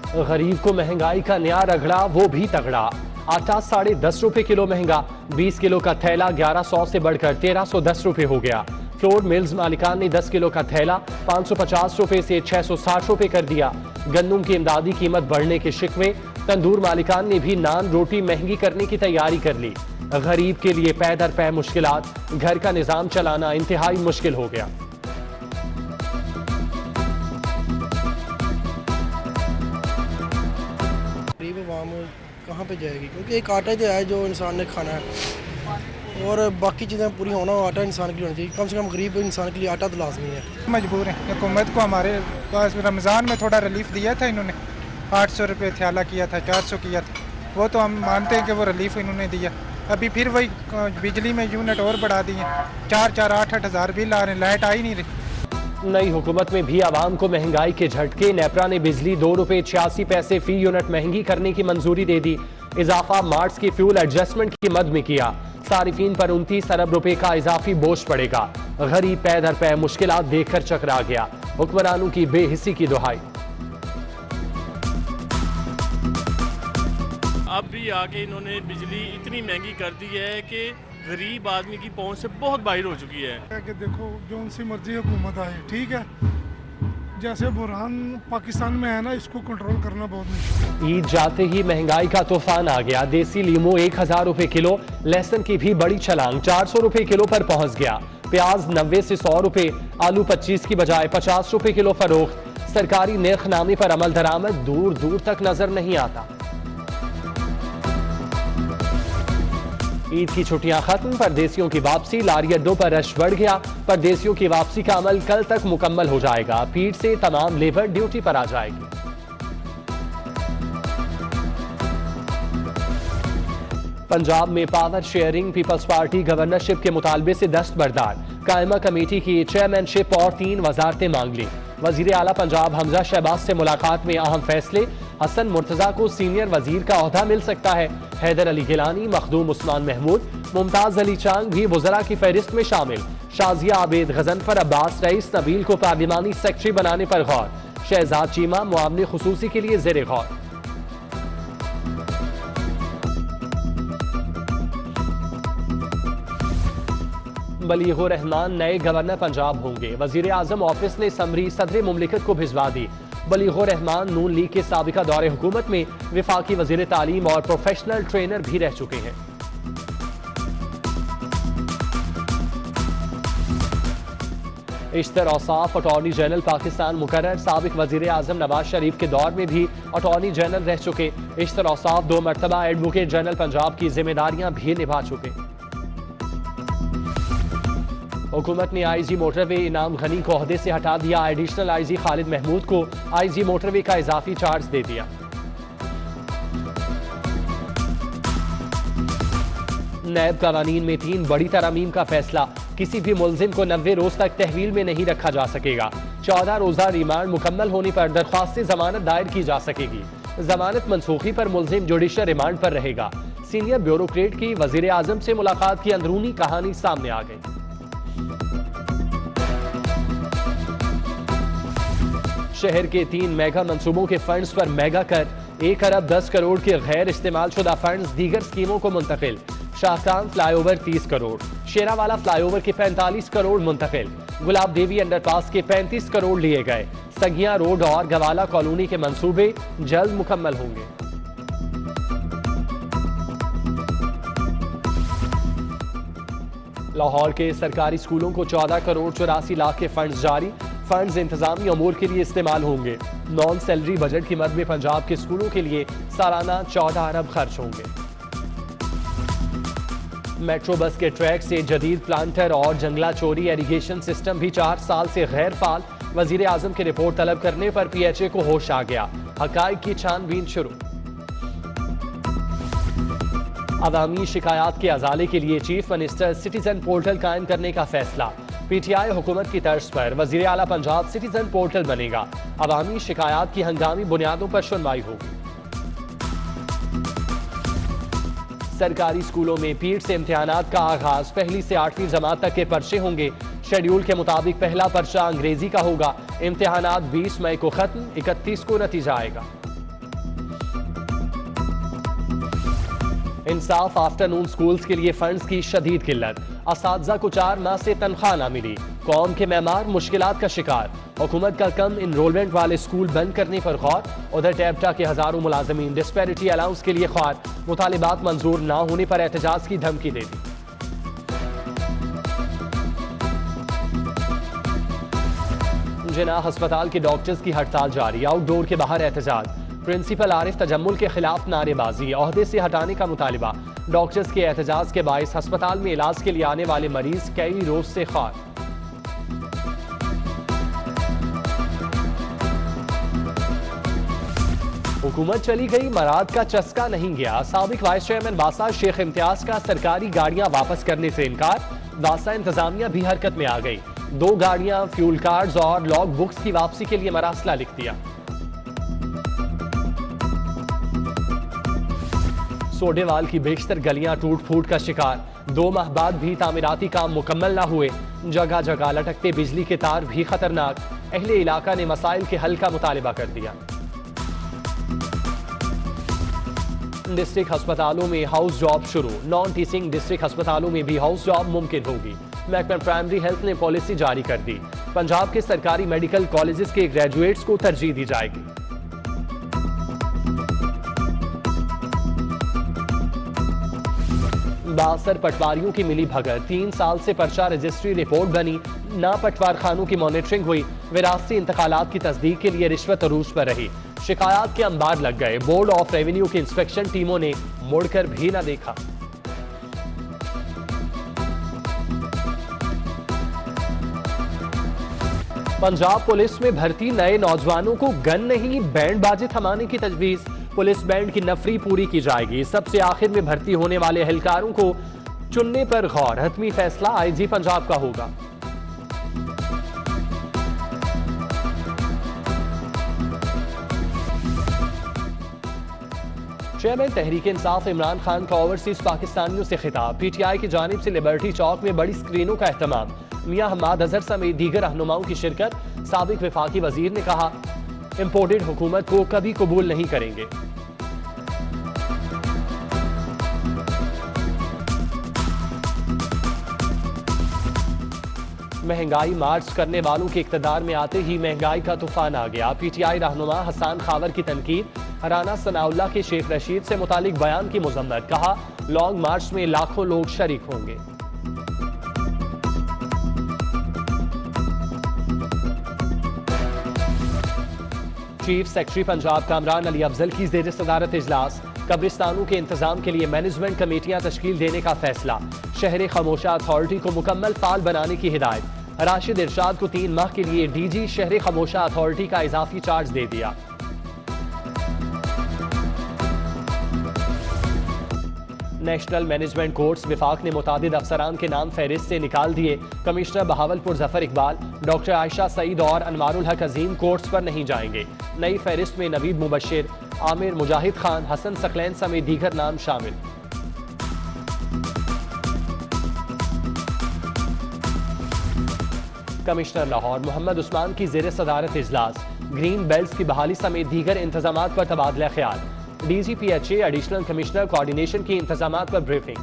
गरीब को महंगाई का नया रगड़ा, वो भी तगड़ा। आटा 10.5 रुपए किलो महंगा, 20 किलो का थैला 1100 से बढ़कर 1310 रुपए हो गया। फ्लोर मिल्स मालिकान ने 10 किलो का थैला 550 रुपए से 660 रुपए कर दिया। गंदम की इमदादी कीमत बढ़ने के शिकवे, तंदूर मालिकान ने भी नान रोटी महंगी करने की तैयारी कर ली। गरीब के लिए पै दर पै मुश्किलात, घर का निजाम चलाना इंतहाई मुश्किल हो गया। गरीब आवाम कहाँ पे जाएगी, क्योंकि एक आटा ही है जो इंसान ने खाना है और बाकी चीज़ें पूरी होना, आटा इंसान के लिए होना चाहिए। कम से कम गरीब इंसान के लिए आटा तो लाजमी है। मजबूर हैं। हुकूमत को हमारे पास रमज़ान में थोड़ा रिलीफ दिया था इन्होंने, 800 रुपये थैला किया था, 400 किया था, वो तो हम मानते हैं कि वो रिलीफ इन्होंने दिया। अभी फिर वही बिजली में यूनिट और बढ़ा दिए, 4-4, 8-8 हज़ार बिल आ रहे हैं, लाइट आ ही नहीं रही। नई हुकूमत में भी आवाम को महंगाई के झटके। नेपरा ने बिजली 2 रुपए 86 पैसे फी यूनिट महंगी करने की मंजूरी दे दी। इजाफा मार्च की फ्यूल एडजस्टमेंट की मद में किया। सारिफीन पर 29 अरब रुपए का इजाफी बोझ पड़ेगा। गरीब पै दर पै मुश्किलात देखकर चकरा गया। हुक्मरानों की बेहिस्सी की दुहाई। अब भी आगे इन्होंने बिजली इतनी महंगी कर दी है कि गरीब आदमी की पहुंच से बहुत बाहर हो चुकी है। कि देखो जो उनसी मर्जी हुकूमत आए, ठीक है, जैसे बुरहान पाकिस्तान में है ना, इसको कंट्रोल करना बहुत मुश्किल। ईद जाते ही महंगाई का तूफान आ गया। देसी लीमू 1000 रुपए किलो, लहसुन की भी बड़ी छलांग, 400 रुपए किलो पर पहुंच गया। प्याज 90 से 100 रुपए, आलू 25 की बजाय 50 रुपए किलो फरोख्त। सरकारी नेर्खनामे पर अमल दरामद दूर दूर तक नजर नहीं आता। ईद की छुट्टियां खत्म, परदेसियों की वापसी, लारी अड्डों पर रश बढ़ गया। परदेसियों की वापसी का अमल कल तक मुकम्मल हो जाएगा। पीठ से तमाम लेबर ड्यूटी पर आ जाएगी। पंजाब में power sharing, Peoples Party governorship के मुतालबे से दस्तबरदार। कायमा कमेटी की चेयरमैनशिप और 3 वजारतें मांग ली। वजीर आला पंजाब हमजा शहबाज से मुलाकात में अहम फैसले। हसन मुर्तजा को सीनियर वजीर का ओहदा मिल सकता है। हैदर अली गिलानी, मखदूम उस्मान महमूद, मुमताज अली चांग भी वज़रा की फहरिस्त में शामिल। शाजिया आबेद, गजनफर अब्बास, रईस नबील को पार्लिमानी सेक्रेटरी बनाने पर गौर। शहजाद चीमा मुआवने खुसूसी के लिए ज़ेरे गौर। बलीगुर रहमान नए गवर्नर पंजाब होंगे। वजीर आजम ऑफिस ने समरी सदर मुमलिकत को भिजवा दी। बलीगुर रहमान नून लीग के साबिका दौरे हुकूमत में विफाकी वजीर तालीम और प्रोफेशनल ट्रेनर भी रह चुके हैं। इश्तर औसाफ अटॉर्नी जनरल पाकिस्तान मुकर्रर। साबिक वजीर आजम नवाज शरीफ के दौर में भी अटॉर्नी जनरल रह चुके। इश्तर औसाफ 2 मरतबा एडवोकेट जनरल पंजाब की जिम्मेदारियां भी निभा चुके। हुकूमत ने आईजी मोटरवे इनाम गनी को ओहदे से हटा दिया। एडिशनल आईजी खालिद महमूद को आईजी मोटरवे का इजाफी चार्ज दे दिया। नैब कवानीन में 3 बड़ी तरमीम का फैसला। किसी भी मुलजिम को 90 रोज तक तहवील में नहीं रखा जा सकेगा। 14 रोजा रिमांड मुकम्मल होने पर दरख्वास्त जमानत दायर की जा सकेगी। जमानत मनसूखी पर मुलजिम जुडिशल रिमांड पर रहेगा। सीनियर ब्यूरोक्रेट की वजीर आजम से मुलाकात की अंदरूनी कहानी सामने आ गई। शहर के 3 मेगा मंसूबों के फंड्स पर मेगा कर, 1 अरब 10 करोड़ के गैर इस्तेमाल शुदा फंड्स दीगर स्कीमों को मुंतकिल। शाहकान फ्लाईओवर 30 करोड़, शेरावाला फ्लाईओवर के 45 करोड़ मुंतकिल। गुलाब देवी अंडरपास के 35 करोड़ लिए गए। सगिया रोड और गवाला कॉलोनी के मंसूबे जल्द मुकम्मल होंगे। लाहौर के सरकारी स्कूलों को 14 करोड़ 84 लाख के फंड्स जारी। फंड्स इंतजामी अमूर के लिए इस्तेमाल होंगे। नॉन सैलरी बजट की मद में पंजाब के स्कूलों के लिए सालाना 14 अरब खर्च होंगे। मेट्रो बस के ट्रैक से जदीद प्लांटर और जंगला चोरी एरीगेशन सिस्टम भी 4 साल से गैर फाल। वजीर आजम की रिपोर्ट तलब करने पर PHA को होश आ गया। हकाइक की छानबीन शुरू। अवामी शिकायत के अजाले के लिए चीफ मिनिस्टर सिटीजन पोर्टल कायम करने का फैसला। PTI हुकूमत की तर्ज पर वजीर आला पंजाब सिटीजन पोर्टल बनेगा। अवामी शिकायत की हंगामी बुनियादों पर सुनवाई होगी। सरकारी स्कूलों में पीठ से इम्तिहानात का आगाज। 1ली से 8वीं जमात तक के पर्चे होंगे। शेड्यूल के मुताबिक पहला पर्चा अंग्रेजी का होगा। इम्तिहानात 20 मई को खत्म, 31 को नतीजा आएगा। इंसाफ आफ्टरनून स्कूल्स के लिए फंड्स की शदीद किल्लत, असातिज़ा को 4 माह से तनख्वाह ना मिली, कौम के मेमार मुश्किलात का शिकार, हुकूमत का कम इनरोलमेंट वाले स्कूल बंद करने पर गौर। उधर टेप्टा के हजारों मुलाजमीन डिस्पैरिटी अलाउंस के लिए ख्वार, मुतालिबात मंजूर ना होने पर एहतजाज की धमकी दे दी। जिनाह अस्पताल के डॉक्टर्स की हड़ताल जारी, आउटडोर के बाहर एहतजाज, प्रिंसिपल आरिफ तजम्मुल के खिलाफ नारेबाजी, ओहदे से हटाने का मुतालिबा। डॉक्टर्स के एहतजाज के बायस अस्पताल में इलाज के लिए आने वाले मरीज कई रोज से खार। हुकूमत चली गई, मराद का चस्का नहीं गया। साबिक वाइस चेयरमैन वासा शेख इम्तियाज का सरकारी गाड़ियां वापस करने से इनकार, वासा इंतजामिया भी हरकत में आ गई। 2 गाड़ियां, फ्यूल कार्ड्स और लॉग बुक्स की वापसी के लिए मरासला लिख दिया। सोडेवाल की बेशतर गलियां टूट फूट का शिकार, 2 माह बाद भी तामीराती काम मुकम्मल ना हुए, जगह जगह लटकते बिजली के तार भी खतरनाक। अहले इलाका ने मसाइल के हल का मुतालिबा कर दिया। डिस्ट्रिक्ट अस्पतालों में हाउस जॉब शुरू, नॉन टीचिंग डिस्ट्रिक्ट अस्पतालों में भी हाउस जॉब मुमकिन होगी। महकमा प्राइमरी हेल्थ ने पॉलिसी जारी कर दी, पंजाब के सरकारी मेडिकल कॉलेजेस के ग्रेजुएट्स को तरजीह दी जाएगी। बासर पटवारियों की मिली भगत, 3 साल से पर्चा रजिस्ट्री रिपोर्ट बनी, ना पटवार खानों की मॉनिटरिंग हुई, विरासती इंतकालात की तस्दीक के लिए रिश्वत अरूज पर रही, शिकायत के अंबार लग गए। बोर्ड ऑफ रेवेन्यू की इंस्पेक्शन टीमों ने मुड़कर भी न देखा। पंजाब पुलिस में भर्ती नए नौजवानों को गन नहीं बैंड बाजे थमाने की तजवीज, पुलिस बैंड की नफरी पूरी की जाएगी। सबसे आखिर में भर्ती होने वाले एहलकारों को चुनने पर गौर, हतमी फैसला आईजी पंजाब का होगा। चेयरमैन तहरीक इंसाफ इमरान खान का ओवरसीज पाकिस्तानियों से खिताब, पीटीआई की जानिब से लिबर्टी चौक में बड़ी स्क्रीनों का एहतमाम, मियां हम्माद अजहर समेत दीगर रहनुमाओं की शिरकत। साबिक वफाकी वजीर ने कहा, इंपोर्टेड हुकूमत को कभी कबूल नहीं करेंगे। महंगाई मार्च करने वालों के इक्तदार में आते ही महंगाई का तूफान आ गया। पीटीआई रहनुमा हसन खावर की तनकीद, राना सनाउल्लाह के शेख रशीद से मुतालिक बयान की मुजम्मत, कहा लॉन्ग मार्च में लाखों लोग शरीक होंगे। चीफ सेक्रेटरी पंजाब कामरान अली अफजल की ज़ेर सदारत इजलास, कब्रिस्तानों के इंतजाम के लिए मैनेजमेंट कमेटियां तश्कील देने का फैसला, शहर खामोशा अथॉरिटी को मुकम्मल फाल बनाने की हिदायत, राशिद इरशाद को 3 माह के लिए डीजी शहर खामोशा अथॉरिटी का इजाफी चार्ज दे दिया। नेशनल मैनेजमेंट कोर्स विफाक ने मुतादिद अफसरान के नाम फहरिस्त से निकाल दिए। कमिश्नर बहावलपुर जफर इकबाल, डॉक्टर आयशा सईद और अनवारुल हक अजीम कोर्स पर नहीं जाएंगे। नई फहरिस्त में नवीद मुबशिर, आमिर मुजाहिद खान, हसन सकलैन समेत दीगर नाम शामिल। कमिश्नर लाहौर मोहम्मद उस्मान की ज़ेर सदारत इजलास, ग्रीन बेल्ट की बहाली समेत दीगर इंतजामात पर तबादला ख्याल, DGPHA एडिशनल कमिश्नर कोऑर्डिनेशन की इंतजामात पर ब्रीफिंग।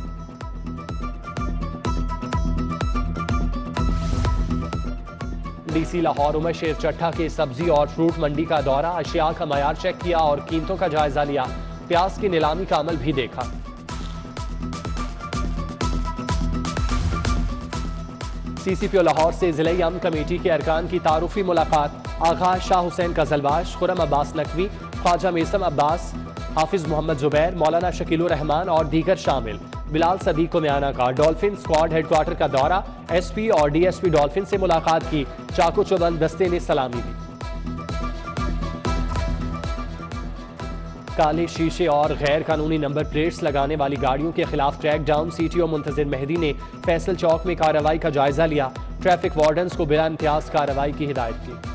DC लाहौर उमर शेर चट्टा के सब्जी और फ्रूट मंडी का दौरा, अशिया का मयार चेक किया और कीमतों का जायजा लिया, प्याज की नीलामी का अमल भी देखा। CCPO लाहौर से जिले अमन कमेटी के अरकान की तारुफी मुलाकात, आगा शाह हुसैन कजलबाश, खुरम अब्बास नकवी, ख्वाजा मेसम अब्बास, हाफिज मोहम्मद जुबैर, मौलाना शकीलुर रहमान और दीगर शामिल। बिलाल सदीक को म्याना का डॉल्फिन स्क्वाड हेडक्वार्टर का दौरा, SP और DSP डॉल्फिन से मुलाकात की, चाको चौबंद दस्ते ने सलामी दी। काले शीशे और गैर कानूनी नंबर प्लेट्स लगाने वाली गाड़ियों के खिलाफ क्रैक डाउन, CTO मुंतजिर मेहदी ने फैसल चौक में कार्रवाई का जायजा लिया, ट्रैफिक वार्डन्स को बिला इम्तियाज कार्रवाई की हिदायत की।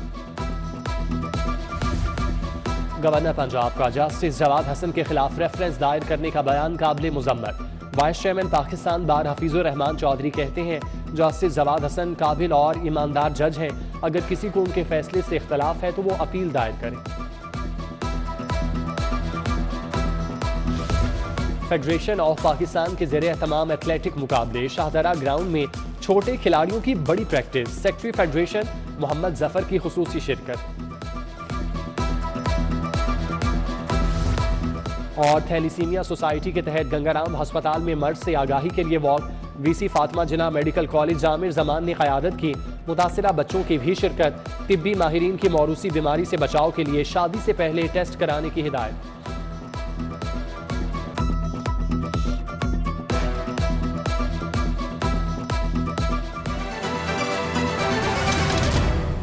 गवर्नर पंजाब का जस्टिस जवाद हसन के खिलाफ रेफरेंस दायर करने का बयान काबिल मुजम्मत। वाइस चेयरमैन पाकिस्तान बार हफीजुर रहमान चौधरी कहते हैं, जस्टिस जवाद हसन काबिल और ईमानदार जज हैं, अगर किसी को उनके फैसले से इख्तलाफ है तो वो अपील दायर करें। फेडरेशन ऑफ पाकिस्तान के ज़ेरे एहतमाम एथलेटिक मुकाबले शाहदरा ग्राउंड में छोटे खिलाड़ियों की बड़ी practice. Secretary federation Mohammad Zafar की खुसूसी शिरकत। और थैलीसीमिया सोसाइटी के तहत गंगाराम अस्पताल में मर्ज से आगाही के लिए वॉक। वीसी फातिमा जिन्ना मेडिकल कॉलेज जामिर जमान ने क़यादत की। मुतासिरा बच्चों की भी शिरकत। तिब्बी माहिरीन की मौरूसी बीमारी से बचाव के लिए शादी से पहले टेस्ट कराने की हिदायत।